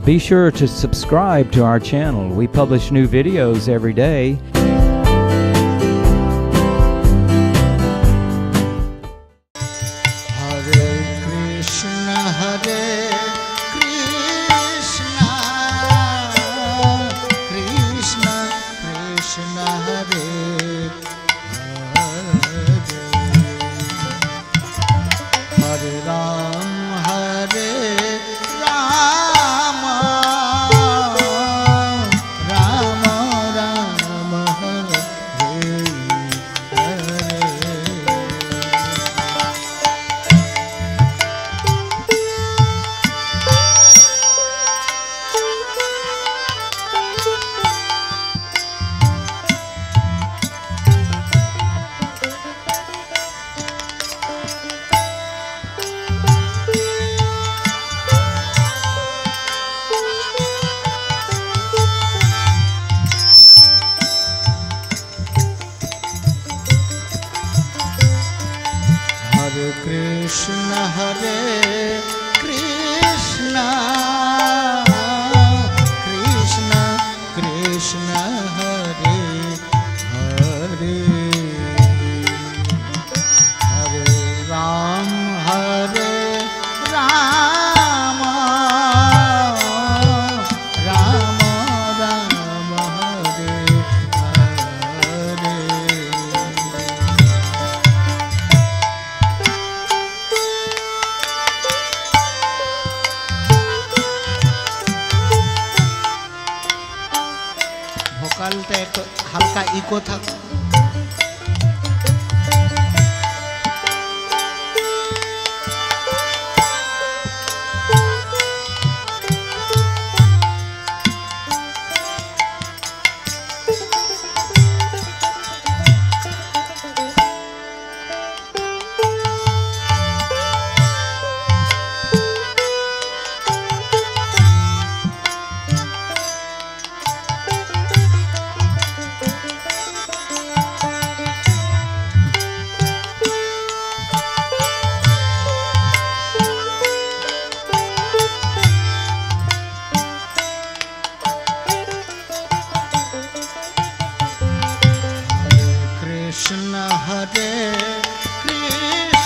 Be sure to subscribe to our channel. We publish new videos every day. ভোকালটা একটু হালকা eco থাকে। Krishna Hare Krishna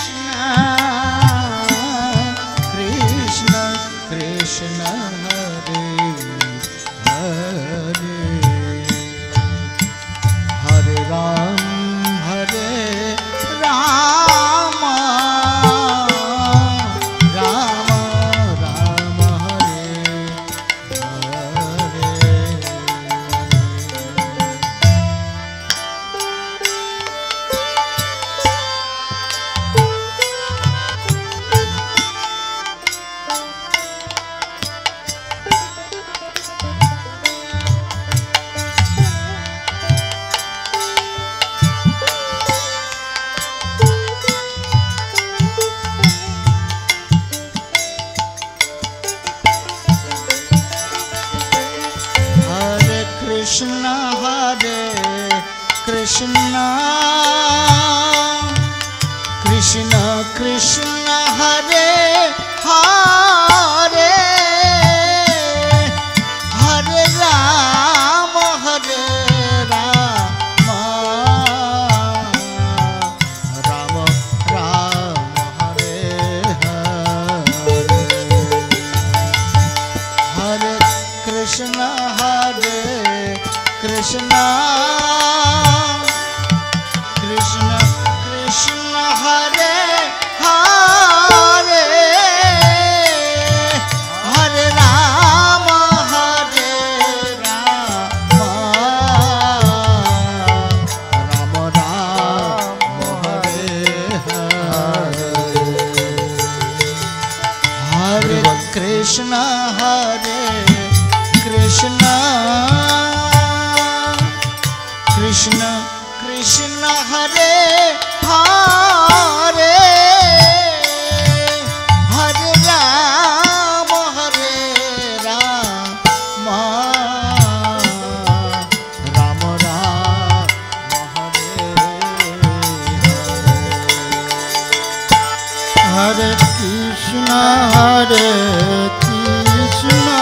Krishna Krishna Hare Hare Hare Rama Hare Rama Rama Rama Hare Hare Hare Krishna Hare Krishna Krishna Krishna Hare Hare Hare Rama Hare Rama Rama Rama Hare Hare Hare Krishna Hare Krishna Krishna Krishna Hare Hare Hare Rama Hare Rama Rama Rama Hare Hare Krishna Hare Krishna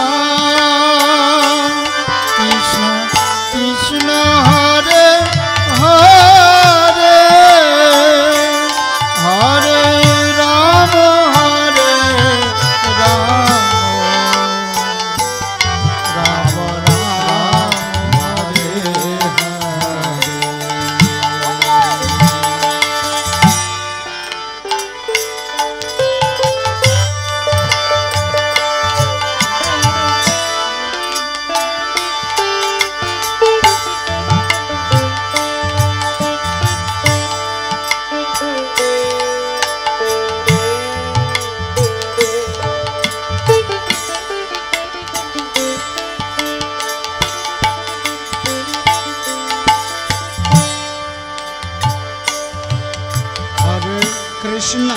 Krishna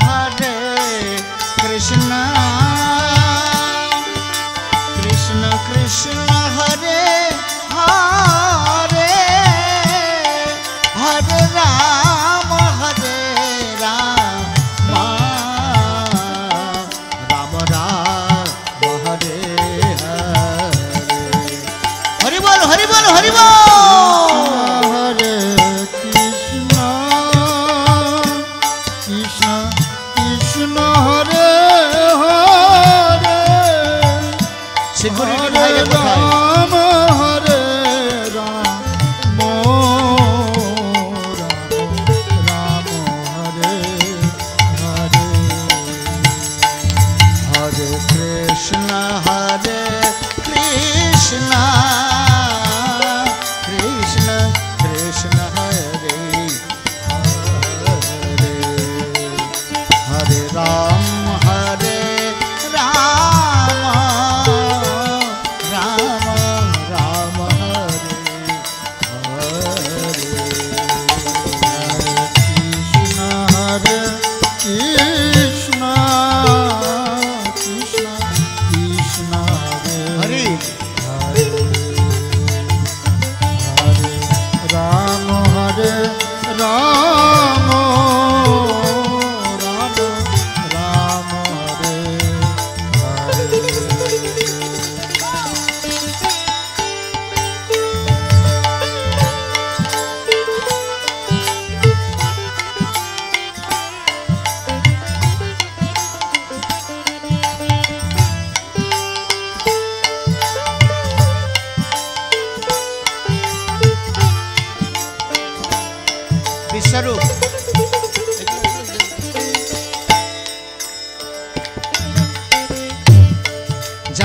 Hare Krishna Krishna Krishna Hare Hare Hare Ram Hare Ram Bolo Krishna Hare Ram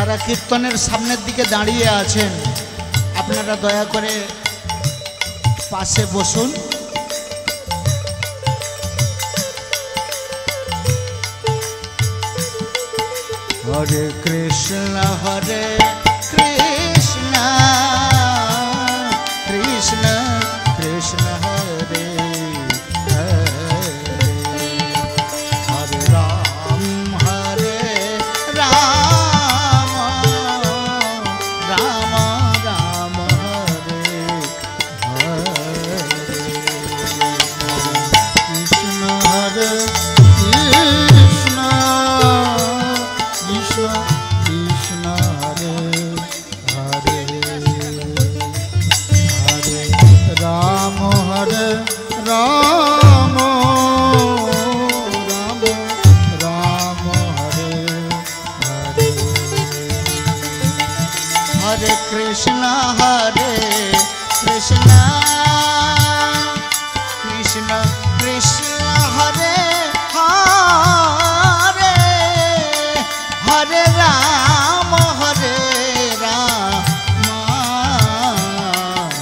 যারা কীর্তনের সামনের দিকে দাঁড়িয়ে আছেন আপনারা দয়া করে পাশে বসুন। হরে কৃষ্ণ কৃষ্ণ কৃষ্ণ কৃষ্ণ হরে হরে, হরে রাম রাম রাম হরে হরে, কৃষ্ণ হরে কৃষ্ণ কৃষ্ণ কৃষ্ণ হরে হরে, হরে রাম রাম রাম হরে হরে, হরে কৃষ্ণ কৃষ্ণ কৃষ্ণ কৃষ্ণ হরে হরে, হরে রাম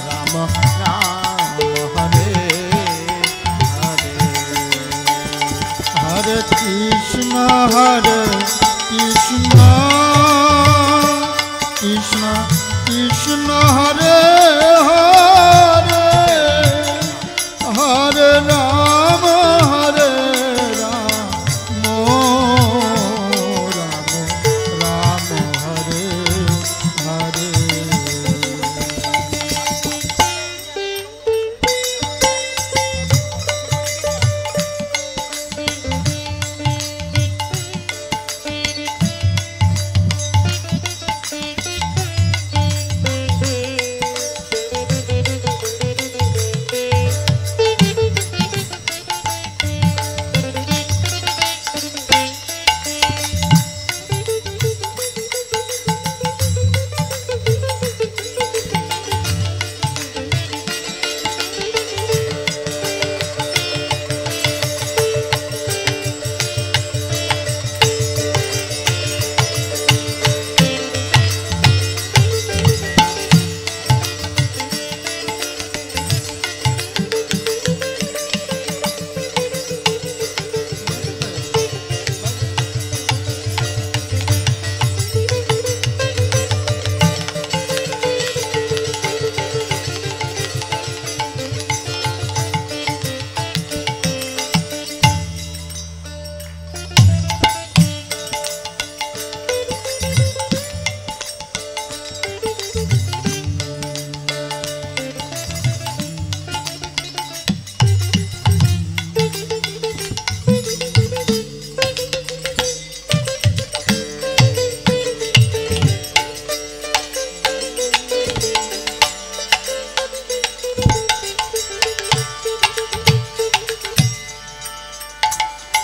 রাম রাম হরে হরে, হরে কৃষ্ণ কৃষ্ণ কৃষ্ণ কৃষ্ণ হরে হরে, হরে Ram Ram Ram Hare Hare.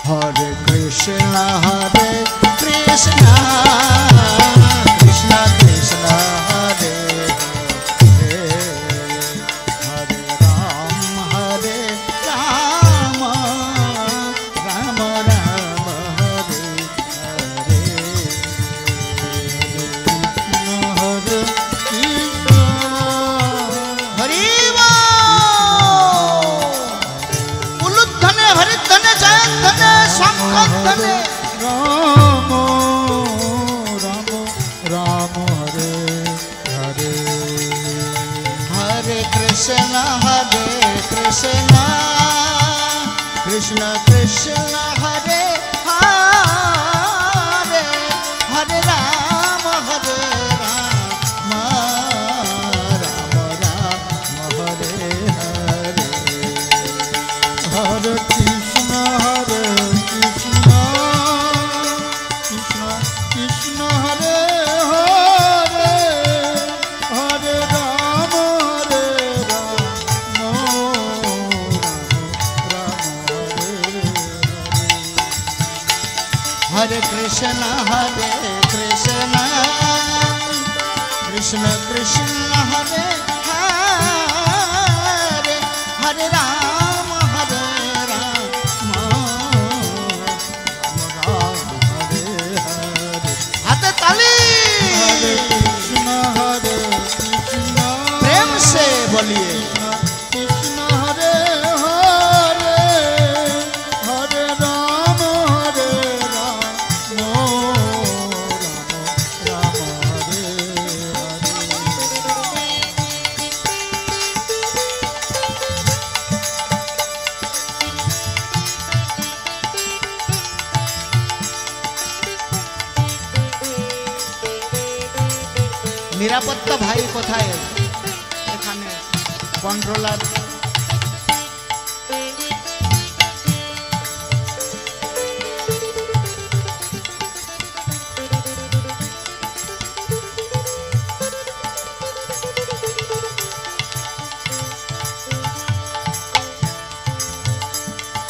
Hare Krishna Krishna Krishna Hare Hare, Hare Ram Ram Ram Hare Hare, Hare Krishna Hare Uludhane Haridhane Jayadhane Shankadhane Ram Ram Ram Hare Hare, Hare Krishna Krishna Krishna Krishna Hare Hare, Hare Ram Ram Ram Hare Hare, Hare Krishna Krishna Krishna Hare Hare, Hare Ram Ram Hare Krishna Krishna Krishna Krishna Hare Hare, Hare Ram Ram Hare Hare. Hate tali प्रेम से बोलिए। নিরাপত্তা ভাই কোথায়? এখানে controller.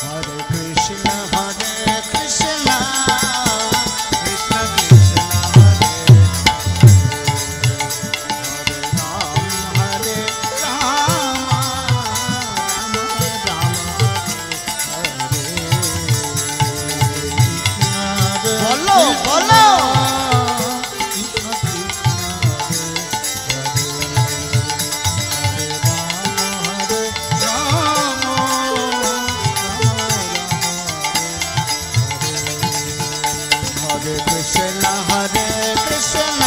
হরে কৃষ্ণ হরে কৃষ্ণ কৃষ্ণ কৃষ্ণ হরে बोलो बोलो। हरे कृष्ण हरे कृष्ण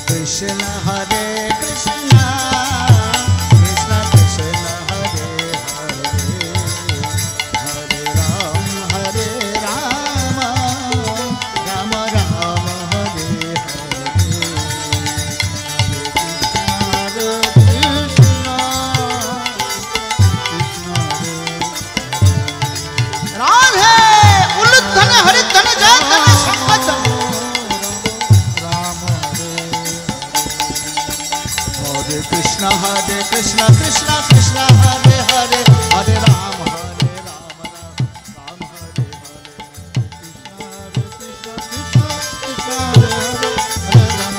कृष्ण हरे कृष्ण कृष्ण कृष्ण हरे हरे हरे राम राम राम हरे हरे हरे कृष्ण राधे उल्लुधन हरिधन जय धन संपद। हरे कृष्ण कृष्ण कृष्ण हरे हरे हरे राम राम राम हरे हरे कृष्ण कृष्ण हरे हरे हरे राम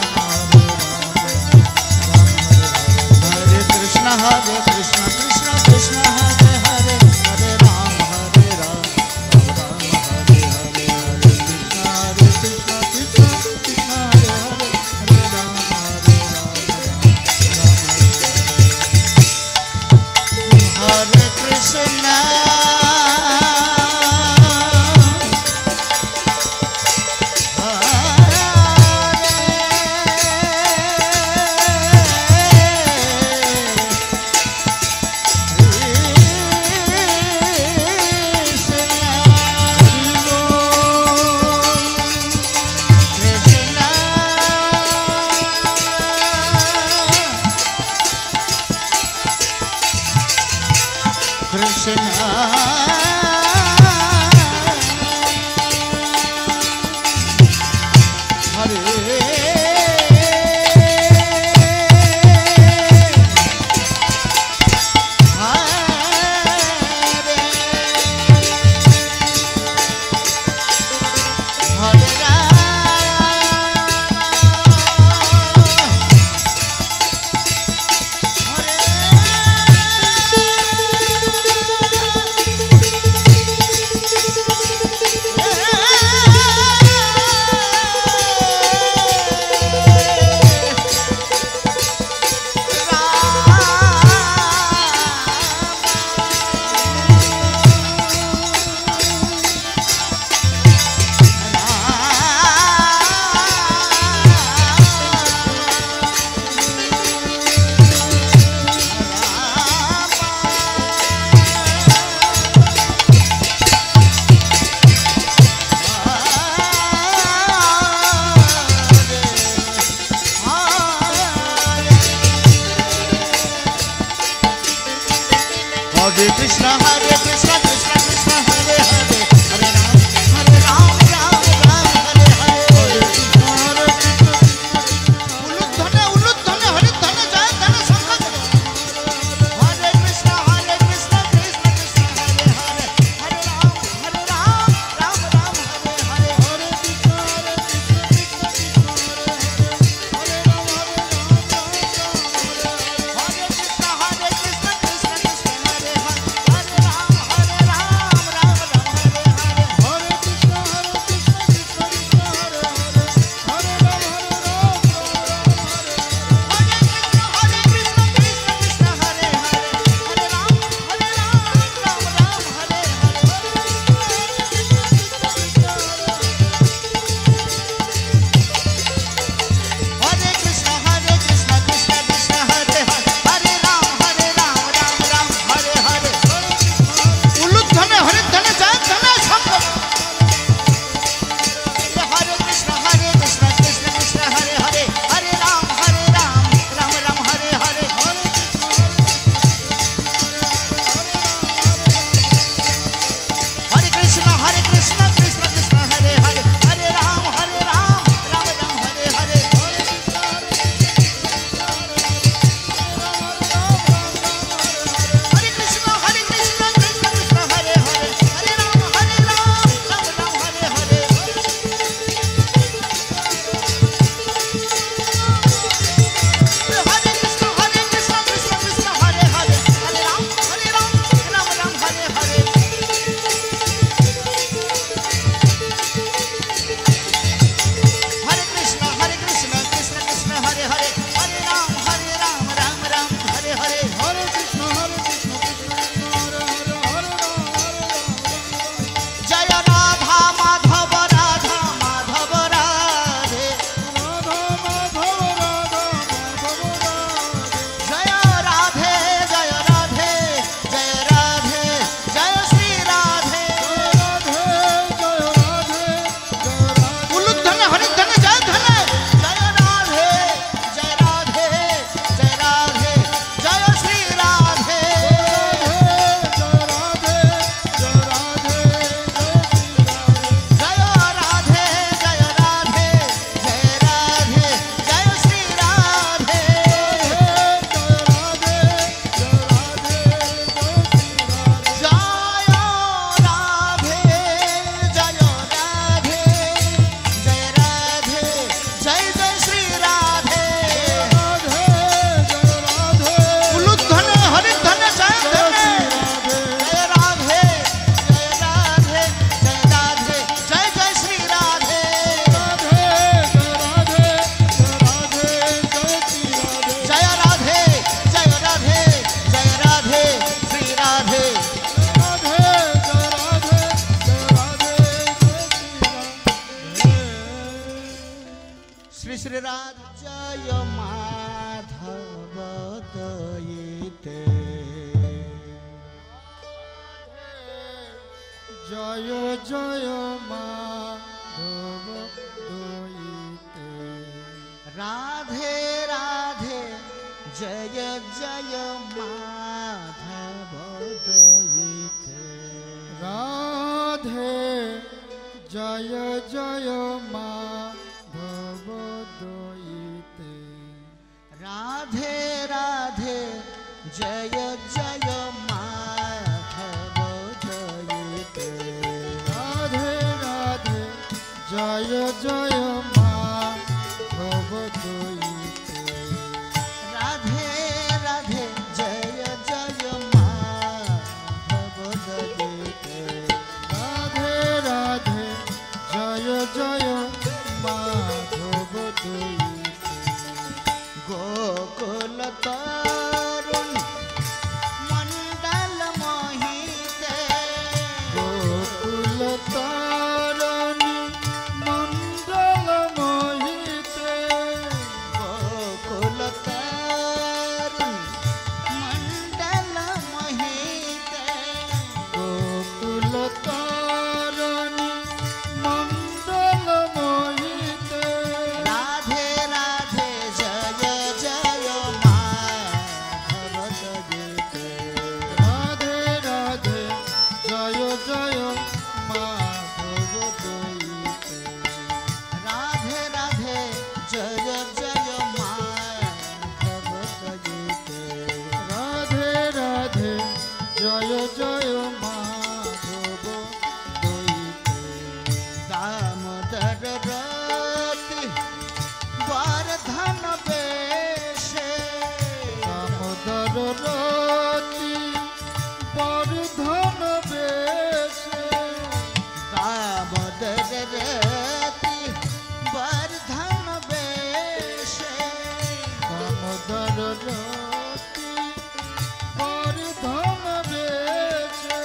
हरे कृष्ण कृष्ण कृष्ण हरे हरे हरे राम राम हरे हरे हरे कृष्ण कृष्ण कृष्ण हरे हरे हरे राम श्री राधा जय माधव दयिते जय जय माधव दयिते राधे राधे जय जय माधव दयिते राधे जय जय माधव दयिते राधे राधे जय जय माधव दयिते राधे राधे जय जय माधव दयिते राधे राधे जय जय माधव दयिते राधे राधे जय जय माधव दयिते गोकुल तरुण मंडल मोहिते गोकुल तारणी मंडल मोहिते गोकुल तरुण मंडल मोहिते गोकुल तारणी मंडल मोहिते राधे राधे जय जय माधव दयिते राधे राधे जय जय माधव दयिते राधे राधे जय जय माधव दयिते राधे राधे जय जय माधव दयिते दामोदर रति वर्धन बेशे दामोदर रति वर्धन बेशे दामोदर रति वर्धन बेशे दामोदर रति वर्धन बेशे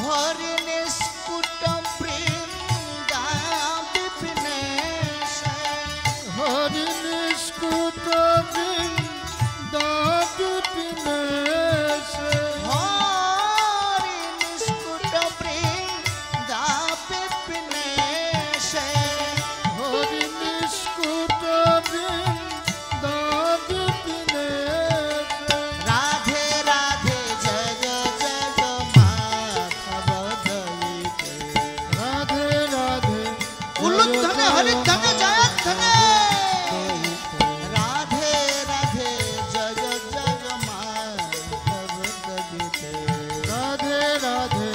हरि निष्कुट वृंदा विपिनेशे हरि निष्कुट वृंदा विपिनेशे हरि निष्कुट वृंदा विपिनेशे हरि निष्कुट वृंदा विपिनेशे राधे राधे जय जय माधव दयिते राधे राधे उल्लुद्धन हरिद्धन जयद्धन दयिते राधे राधे जय जय माधव दयिते राधे राधे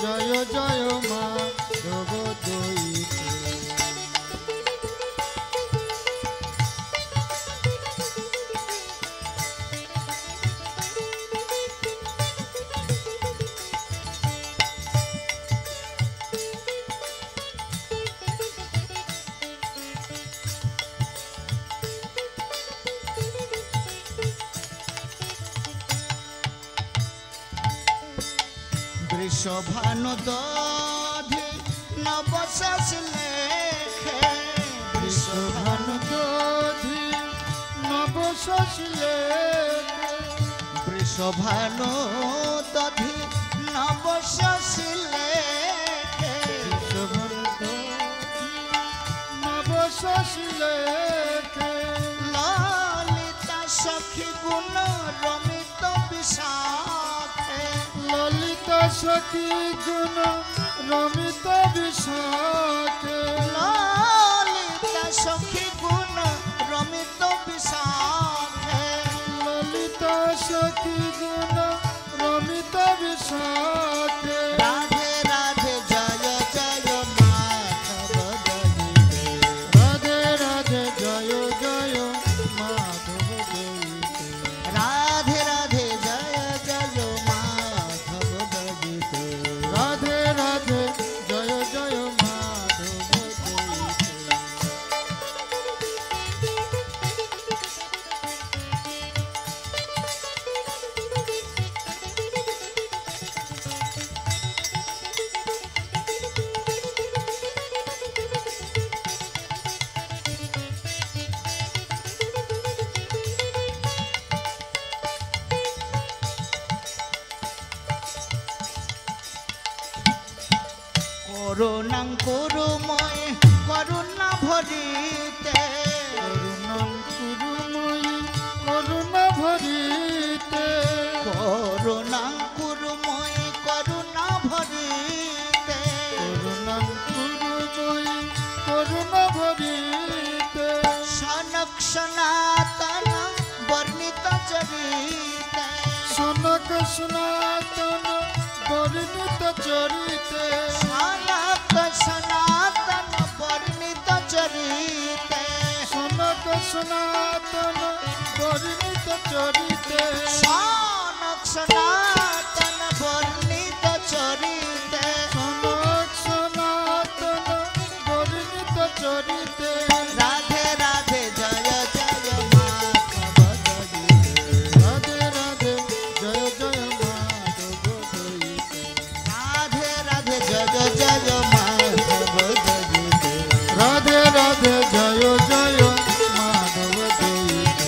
जय जय माधव दयिते वृषभानु दधि नवशस लेखे विश्वभानु दधि नवशशिले वृषभानु दधि नवशस लेखे विश्वभानु दधि नवशशिले ललिता सखी गुण रमित विशाखे ललिता सखी गुण रमित विशाखे ललिता सखी गुण रमित विशाखे ललिता सखी गुण रमित विशाखे राधे राधे जय जय माधव दयिते राधे राधे जय जय माधव दयिते राधे राधे जय जय माधव दयिते राधे राधे जय जय माधव दयिते করুণাং কুরুময় করুণা ভরিতে করুণাং কুরুময়ী করুণা ভরিতে করুণাং কুরুময় করুণা ভরিতে করুণাং কুরুময়ী করুণা ভরিতে সনক সনাতন বর্ণিত চরিতে সনক সনাতন বর্ণিত চরিতে সনক সনাতন বর্ণিত চরিতে সনক সনাতন বর্ণিত চরিতে সনক সনাতন বর্ণিত চরিতে সনক সনাতন বর্ণিত চরিতে রাধে রাধে জয় জয় মাধব দয়িতে রাধে রাধে জয় জয় মাধব দয়িতে রাধে রাধে জয় জয় মাধব দয়িতে রাধে রাধে জয় জয় মাধব দয়িতে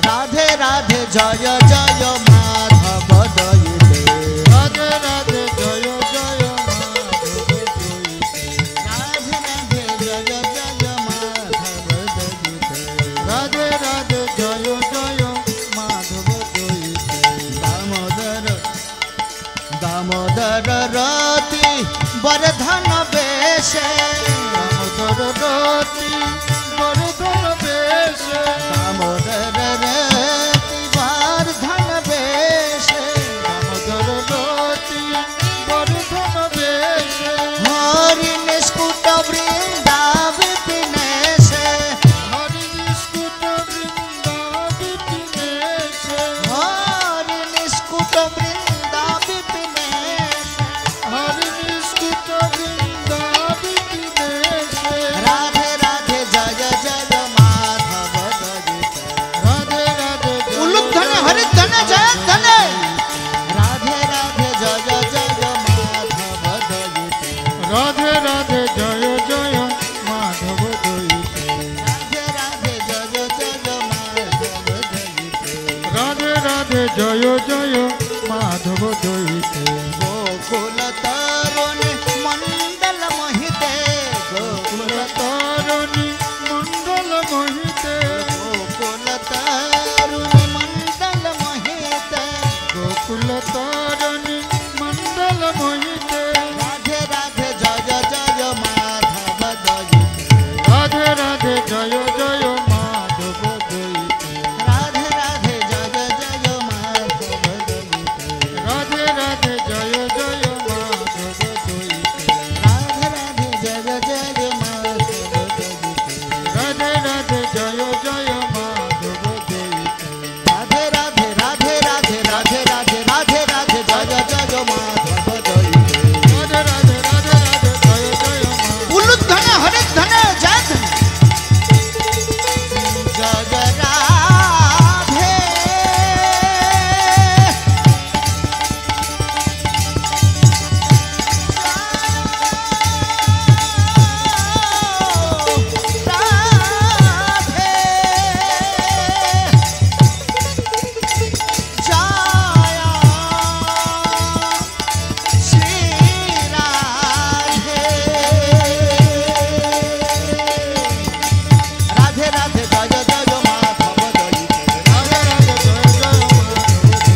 রাধে রাধে জয় জয় মাধব দয়িতে রাধে রাধে জয় জয় মাধব দয়িতে রাধে রাধে জয় জয় মাধব দয়িতে রাধে রাধে জয় জয় মাধব দয়িতে দামোদর দামোদর রতি বরধন বেশে দামোদর রতি বরধন বেশে দামোদর রতি বরধন বেশে দামোদর রতি বরধন বেশে হরি নিষ্কুট বৃন্দাবি পিনেশে হরি নিষ্কুট বৃন্দাবি পিনেশে হরি নিষ্কুট বৃন্দাবি পিনেশে হরি নিষ্কুট বৃন্দাবি পিনেশে রাধে রাধে জয় জয় মাধব দয়িতে রাধে রাধে উলুক ধনে হরি ধনে জয় ধনে রাধে রাধে জয় জয় মাধব দয়িতে রাধে রাধে জয় জয় মাধব দয়িতে রাধে রাধে জয় জয় মাধব দয়িতে রাধে রাধে জয় জয় মাধব দয়িতে গোকুল তরুণ মণ্ডল মোহিতে গোকুল তারণী মণ্ডল মোহিতে গোকুল তরুণ মণ্ডল মোহিতে গোকুল তারণী মণ্ডল মোহিতে রাধে রাধে জয় জয় মাধব দয়িতে রাধে রাধে জয় জয় মাধব দয়িতে রাধে রাধে জয় জয় মাধব দয়িতে রাধে রাধে জয় জয় মাধব দয়িতে রাধে রাধে জয় জয় মাধব দয়িতে রাধে রাধে জয় জয় মাধব দয়িতে রাধে রাধে রাধে রাধে রাধে রাধে রাধে রাধে জয় জয় মাধব দয়িতে রাধে রাধে রাধে রাধে জয় জয় মাধব উলুক ধনে হরিক ধনে জয় ধনে জয় জয় রাধে রাধে রাধে জয় জয় মাধব দয়িতে রাধে রাধে জয় জয় মাধব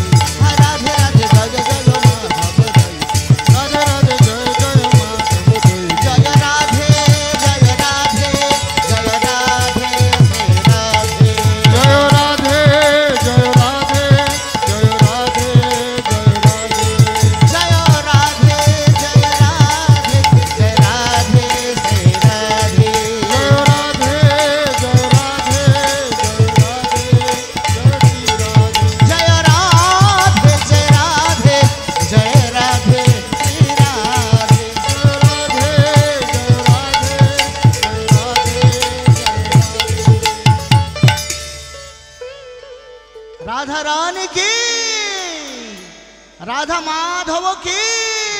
রাধে রাধে জয় জয় মাধব দয়িতে রাধে রাধে জয় জয় মাধব দয়িতে জয় রাধে জয় রাধে জয় রাধে রাধে জয় রাধে জয় রাধে জয় রাধে জয় রাধে জয় রাধে জয় রাধে জয় রাধে জয় রাধে জয় রাধে জয় রাধে জয় রাধে জয় রাধে জয় রাধে জয় রাধে জয় রাধে শ্রী রাধে राधा रानी की राधा माधव की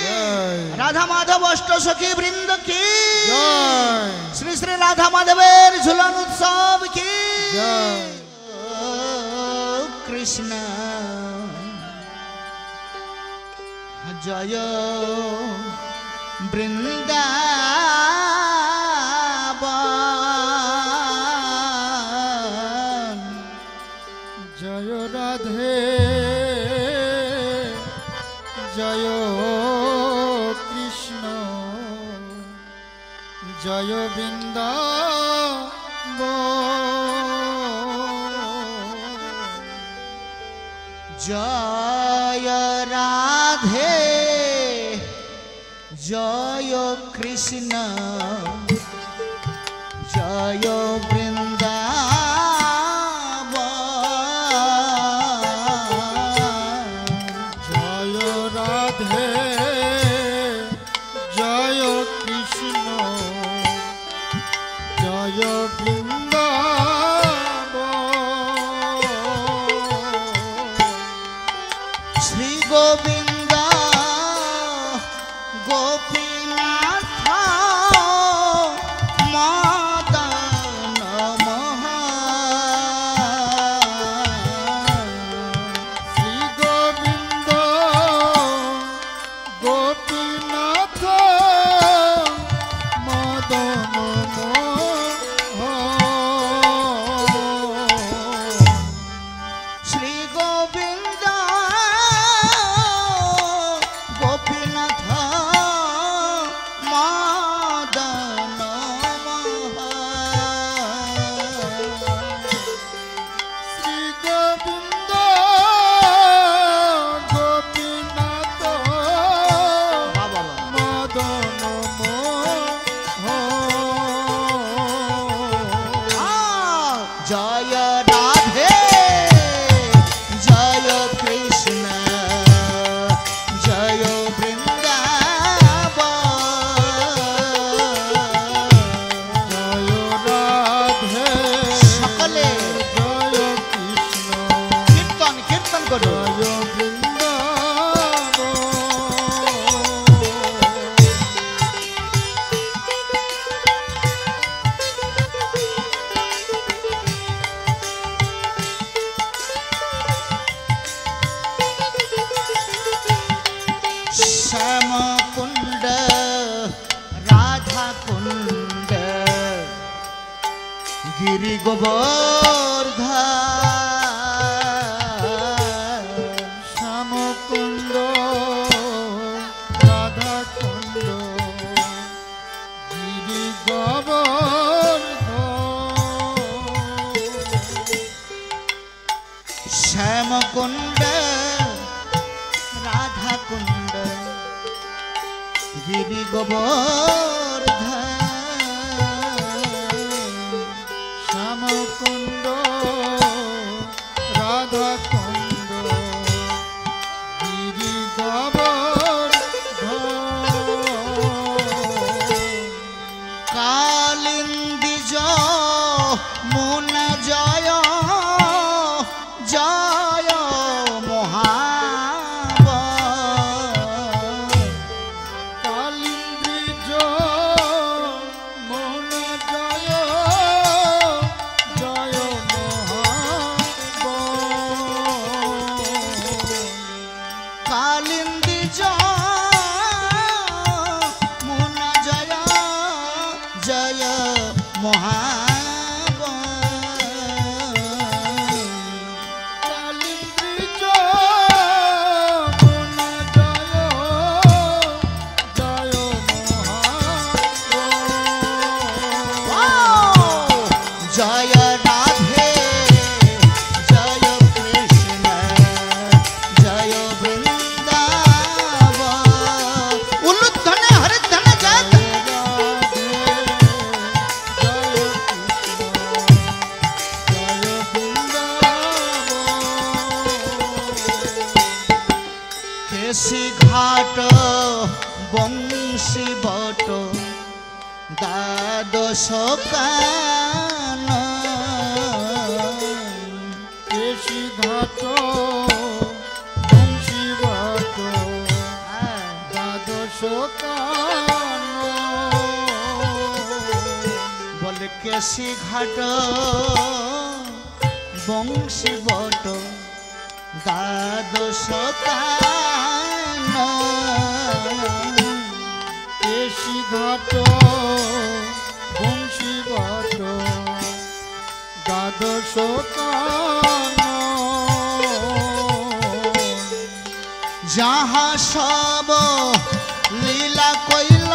जय राधा माधव अष्ट सखी वृंद की जय রাধা মাধবের ঝুলন উৎসব কি জয়। কৃষ্ণ জয় বৃন্দাবন জয় রাধে জয় কৃষ্ণ জয় বৃন্দাবন জয় রাধে জয় কৃষ্ণ জয় বৃন্দাবন জয় রাধে জয় কৃষ্ণ জয় বৃন্দাবন শ্রী গোবিন্দ গোপীনাথ মদন শ্রী গোবিন্দ গোপীনাথ মদন শ্রী গোবিন্দ গোপীনাথ মদন শ্রী গোবিন্দ গোপীনাথ মদন জয় রাধে জয় কৃষ্ণ জয় বৃন্দাবন জয় রাধে সকলে জয় কৃষ্ণ কীর্তন কীর্তন করো জয় বৃন্দাবন শ্যাম কুণ্ড রাধা কুণ্ড গিরি গোবর্ধন শ্যামকুণ্ড রাধাকুণ্ড গিরি গোবর্ধন শ্যাম কুণ্ড রাধা কুণ্ড গিরি গোবর্ধন শ্যামকুণ্ড রাধাকুণ্ড গিরি গোবর্ধন কালিন্দিজ মুন জয় জয় মহাবন কালিন্দ্রিজ মন জয় জয় মহাবন কালিন্দিজ মুন জয় জয় মহাবন কালিন্দ্রিজ মন জয় জয় মহাবন জয় রাধে জয় কৃষ্ণ জয় বৃন্দাবন উলুধ্বনে হরিধ্বনে জয় কেশি ঘাট বংশী বট দ্বাদশ কান কেশি ঘাট বংশী ঘাট দ্বাদশ কান বলে কেশি ঘাট বংশী বট দ্বাদশ কান কেশি ঘাট বংশী বট দ্বাদশ কান যাহা সব লীলা কইল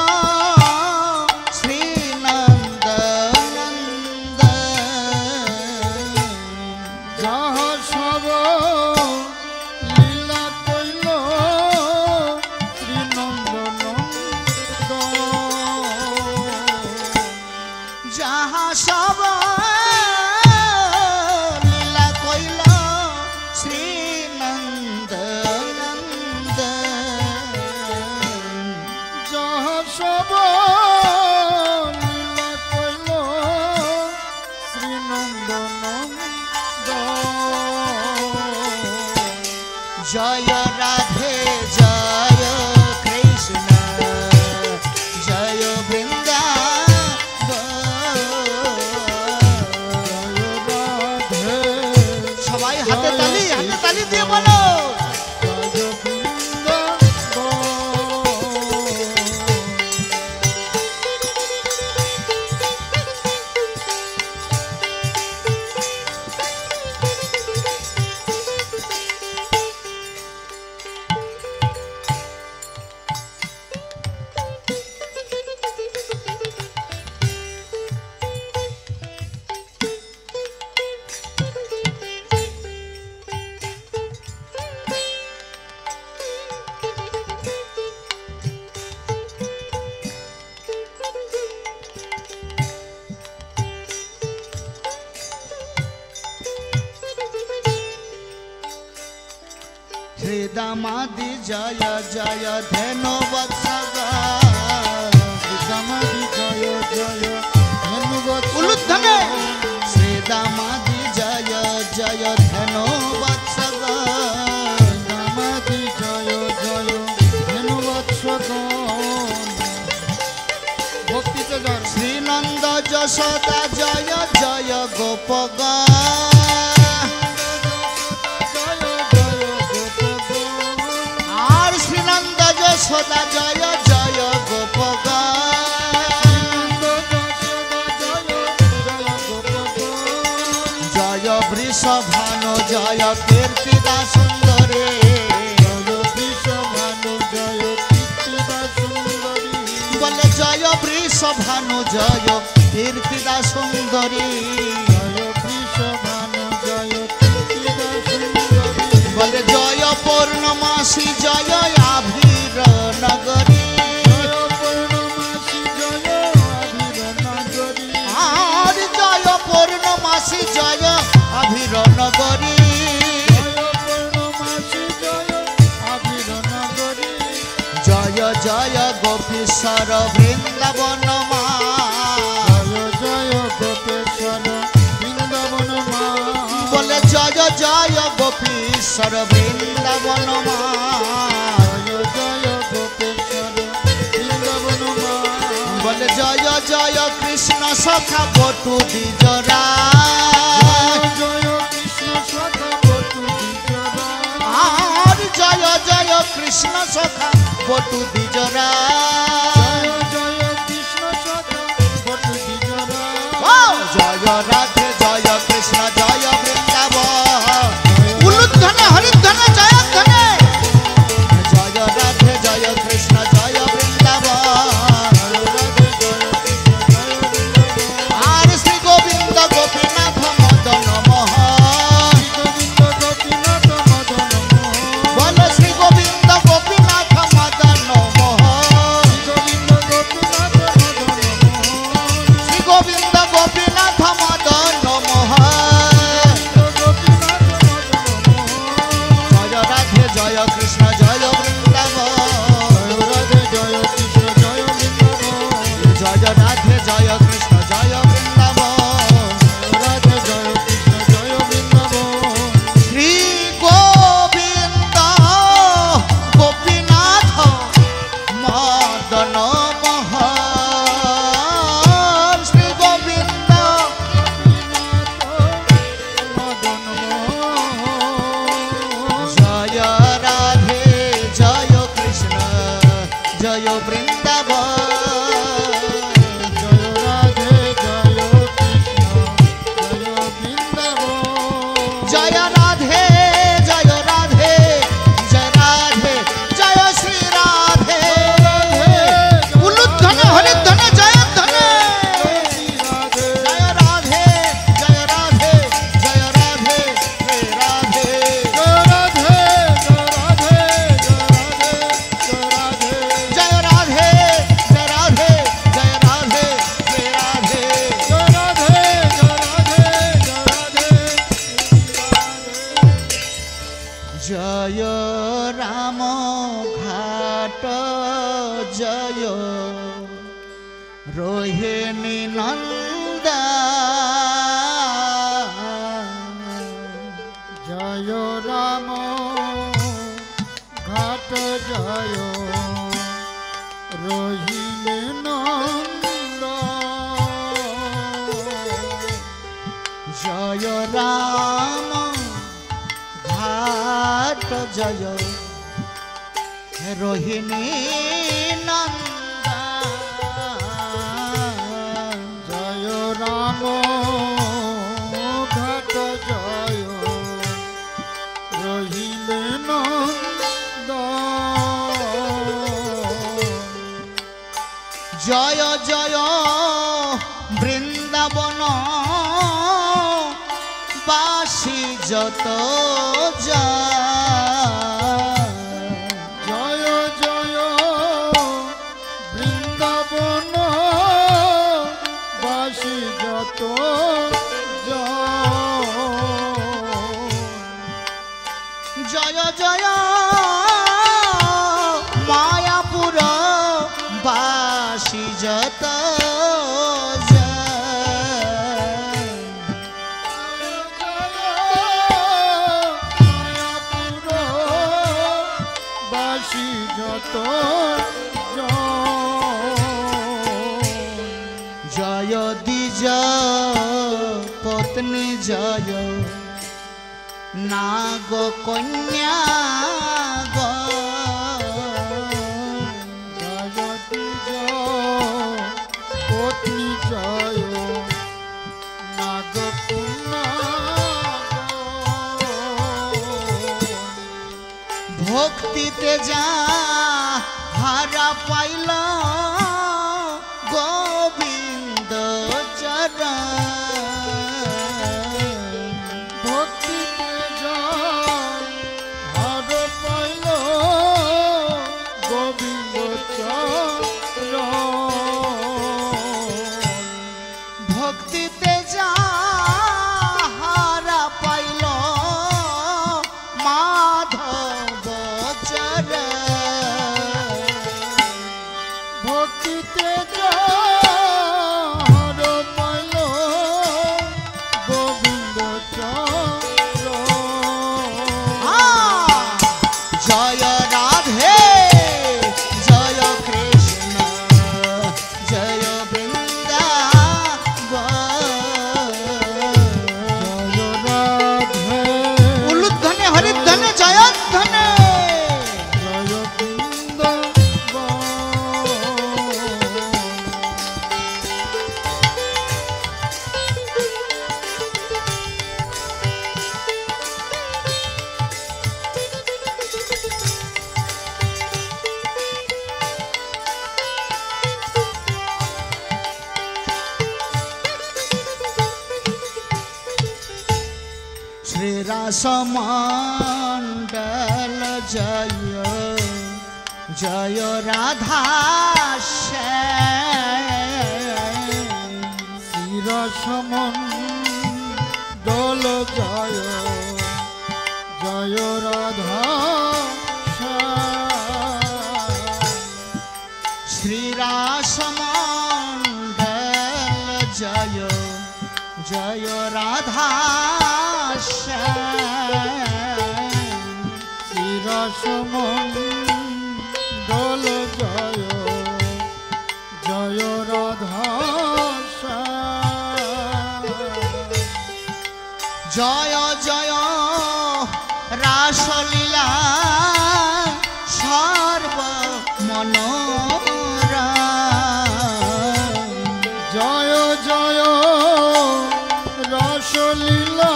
শ্রীনন্দ নন্দ যাহা সব লীলা কইল শ্রীনন্দনন্দ যাহা সব লীলা কইল শ্রীনন্দ নন্দ যাহা সব লীলা কইল শ্রীনন্দনন্দ জয় রাধে জয় কৃষ্ণ জয় রাধে সবাই হাতে তালি দিয়ে বলো জয় শ্রীদামাদি জয় জয় ধেনু বৎসগা সমাধি জয় জয় উলুধ্বনে শ্রীদামাদি জয় জয় ধেনু বৎসগা সমাধি জয় জয় ধেনুবৎসগ ভক্তিতে জয় শ্রীনন্দ যশোদা জয় জয় গোপগা জয় জয় গোপগ আর শ্রীনন্দ যশোদা জয় জয় গোপগা জয় বৃষভানু জয় কীর্তিদা সুন্দরী বলে জয় বৃষভানু জয় কীর্তিদা সুন্দরী বলে জয় পূর্ণমাসী জয় আভির নগরী আর জয় পূর্ণমাসী জয় আভির নগরী জয় জয় গোপীশ্বর বৃন্দাবন মা বলে জয় জয় গোপীশ্বর বৃন্দাবন মা বলে জয় জয় কৃষ্ণ সখা বটু দ্বিজরা আর জয় জয় কৃষ্ণ সখা বটু দ্বিজরা ও জয় রাধে জয় কৃষ্ণ জয় বৃন্দাবন উলুধ্বনে হরিধ্বনে জয়ধ্বনে জয় রাধে জয় কৃষ্ণ জয় বৃন্দাবন আর শ্রী গোবিন্দ গোপীনাথ মদন মোহন বলো শ্রী গোবিন্দ গোপীনাথ মদন মোহন শ্রী গোবিন্দ গোপীনাথ মদন মোহন জয় রাধে জয় কৃষ্ণ জয় বৃন্দাবন জয় রাধে জয় কৃষ্ণ জয় বৃন্দাবন শ্রী গোবিন্দ গোপীনাথ মদন মোহন শ্রী গোবিন্দ নন্দা জয় রাম ঘাট জয় রহিমে নন্দ জয় রাম ঘাট জয় রোহিণী নন্দা জয় রাম ঘাট জয় রহিমে নন্দ জয় জয় বৃন্দাবন বাসী যত জয় জয় বৃন্দাবন বাসী যত জয় জয় মায়াপুর বাসী যত বাসী যত জয় দ্বিজ পত্নী জয় নাগ কন্যা পত্নী জয় নাগ ভক্তিতে যা হারা পাইল গোবিন্দ চরণ ভক্তিতে যায় হার পাইল গোবিন্দ চরণ ভক্তিতে যা হারা পাইল মাধব চরণ ভক্তিতে যার পাইল গোবিন্দ চরণ জয় রাধে জয় কৃষ্ণ জয় বৃন্দাবন জয় রাধে উলুধ্বনি হরিধ্বনি জয়ধ্বনি জয় বৃন্দাবন শ্রীরাসমণ্ডল জয় জয় রাধা শিরসমণ্ডল জয় জয় রাধা শ্রীরাসমণ্ডল জয় জয় রাধা শিরসমণ্ডল জয় জয় রাধা জয় জয় রাসলীলা সর্ব মনোরা জয় জয় রসলীলা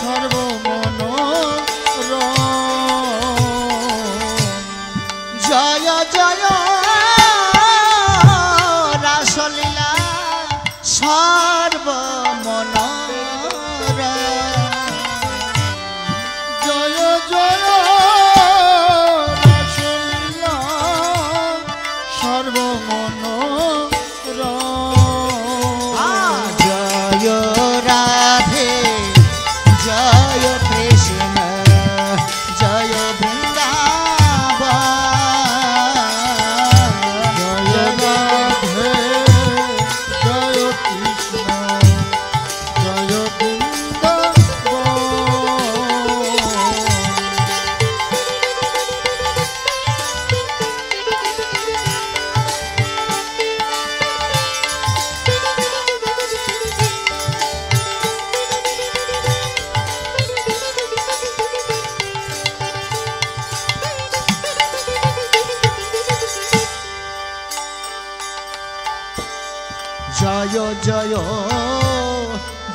সর্বমনোর জয় জয় রাসলীলা সর্বমনোরা জয় জয় জয় জয়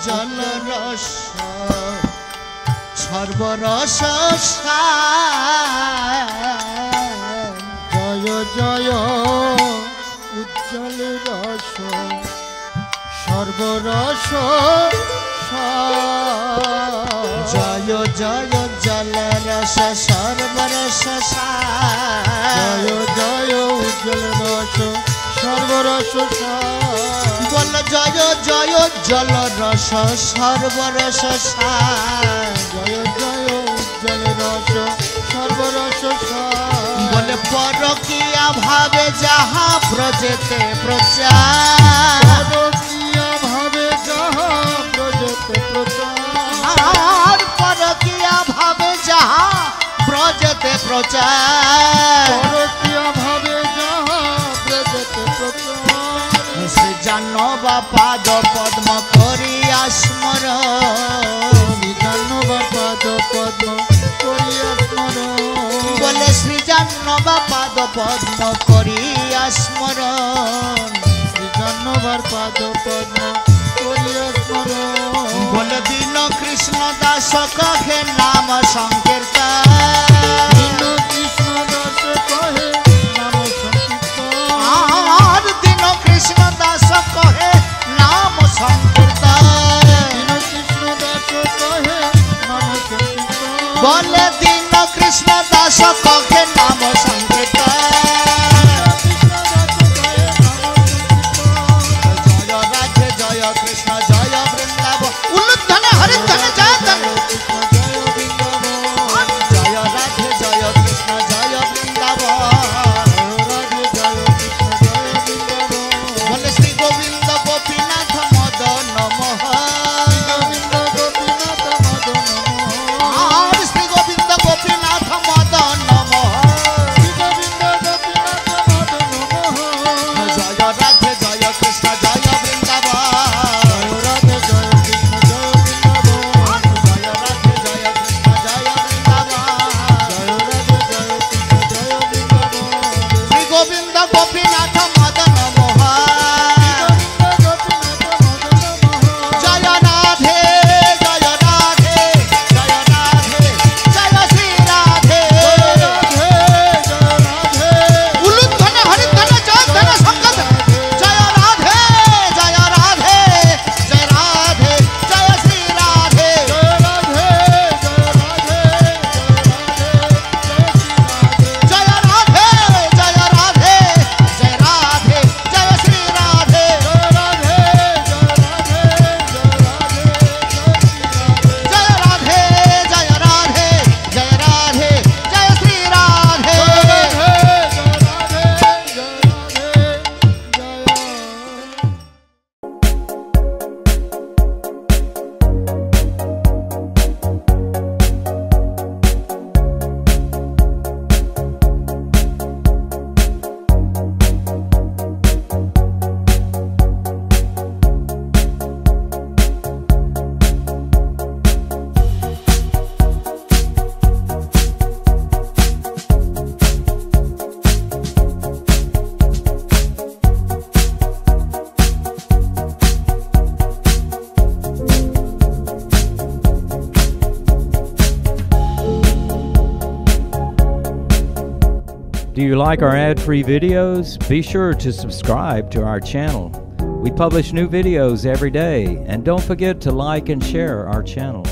জলরস সর্বরস জয় জয় উজ্জ্বল রস সর্বরস জয় জয় জলরস সর্বরস জয় জয় উজ্জ্বল রস সর্বরস বল জয় জয় জলরস সর্বরস জয় জয় উজ্জ্বল রস সর্বরস বলে পরকিয়া ভাবে যাহা ব্রজেতে প্রচার পরকিয়া ভাবে যাহা ব্রজেতে প্রচার আর পরকিয়া ভাবে যাহা ব্রজেতে প্রচার পরকিয়া ভাবে যাহা ব্রজেতে প্রচার সে জানবা পাদ পদ্ম করিয়া স্মরণ জানবা পাদ পদ্ম করিয়া স্মরণ বলে শ্রী জানবা পাদ পদ্ম করিয়া স্মরণ শ্রী জানবার পাদ পদ্ম করিয়া স্মরণ বলে দিন কৃষ্ণ দাস কহে নাম সংকীর্তন দীন কৃষ্ণ দাস কহে নাম সংকীর্তন আর দিন কৃষ্ণ দাস কহে নাম সংকীর্তন দীন কৃষ্ণ দাস কহে নাম সংকীর্তন বলে দিন কৃষ্ণ দাস কহে নাম সংকীর্তন জয় রাধে জয় কৃষ্ণ জয় বৃন্দাবন উল্লুধ্বনে হরিধ্বনে জয় ধনে জয় রাধে জয় কৃষ্ণ জয় বৃন্দাবন বলে শ্রী গোবিন্দ গোপীনাথ মদন আর শ্রী গোবিন্দ গোপীনাথ মদন জয় রাধে জয় কৃষ্ণ জয় বৃন্দাবন জয় রাধে জয় কৃষ্ণ জয় বৃন্দাবন শ্রী গোবিন্দ গোপীনাথ মদন মোহন জয় রাধে জয় রাধে জয় রাধে জয় শ্রী রাধে উলুধ্বনে হরিধ্বনে জয় ধনে সংগত জয় রাধে জয় রাধে জয় রাধে জয় শ্রী রাধে জয় রাধে জয় রাধে জয় রাধে জয় শ্রী রাধে জয় রাধে জয় রাধে জয় রাধে জয় Shri Radhe Do you like our ad-free videos? Be sure to subscribe to our channel. We publish new videos every day, and don't forget to like and share our channel.